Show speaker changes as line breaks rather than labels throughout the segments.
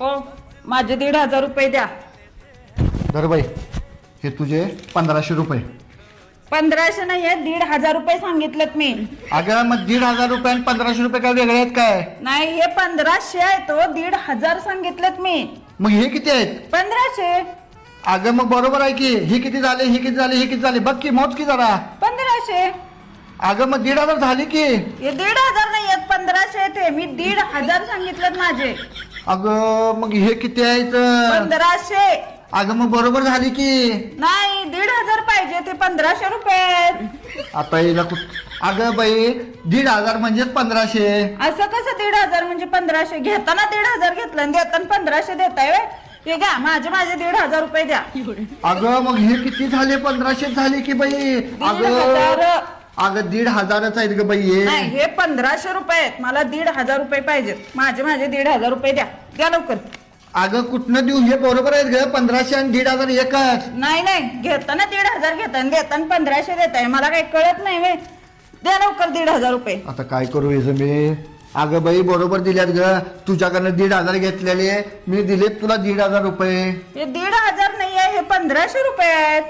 हो माझे 1,500 रुपये द्या.
धर बाई, हे तुझे 1500 रुपये.
1500 नाहीये, 1,500 रुपये सांगितलेत मी.
अगं मग 1,500 रुपये आणि 1500 रुपये काय वेगळे आहेत काय?
नाही हे 1500 आहे, तो 1,500 सांगितलेत मी.
मग हे किती आहेत?
1500.
अगं मग बरोबर आहे की, हे किती झाले, हे किती झाले, हे किती झाले, बघ की मोज की जरा.
1500.
अगं मग 1,500 झाली की.
हे 1,500 नाहीयेत, 1500 ते मी 1,500 सांगितलेत माझे.
अगं मग हे किती आहेत?
1500.
अगं मग बरोबर झाली की.
नाही 1,500 पाहिजे, ते 1500 रुपये.
आता हिला अगं बाई 1,500 म्हणजेच 1500.
असं कसं 1,500 म्हणजे 1500? घेताना 1,500 घेतलं आणि देताना 1500 देताय व्हय? हे घ्या माझे 1,500 रुपये द्या.
अगं मग हे किती झाले? 1500 झाले की बाई. अगं
1,500.
अगं 1,500च आहेत ग बाई हे.
नाही हे 1500 रुपये आहेत, मला 1,500 रुपये पाहिजेत. माझे 1,500 रुपये द्या, द्या लवकर.
अगं कुठनं देऊ? हे बरोबर आहेत ग, 1500 आणि 1,500 एकच.
नाही नाही, घेताना 1,500 घेताना देताना 1500 देताय, मला काही कळत नाही व्हय. द्या लवकर 1,500 रुपये.
आता काय करू याचं मी? अगं बाई बरोबर दिल्यात ग, तुझ्याकडनं 1,500 घेतलेले, मी दिले तुला 1,500 रुपये.
हे 1,500 नाही आहे, हे 1500 रुपये आहेत.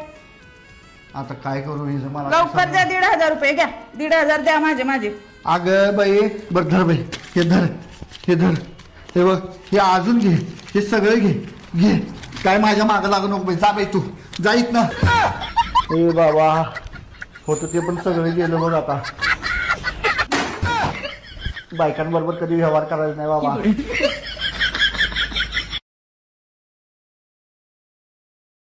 आता काय करू याचं मला
लवकर द्या 1,500 रुपये, घ्या 1,500 द्या माझे.
अगं बाई बर धर बाई, हे धर, हे धर, हे बघ, हे अजून घे, हे सगळं घे, घे. काय माझ्या मागं लागू नको बाई, जा बाई तू, जा इथनं. ए बाबा, होतं ते पण सगळं गेलं बघ. आता बायकांबरोबर कधी व्यवहार करायचा नाही बाबा.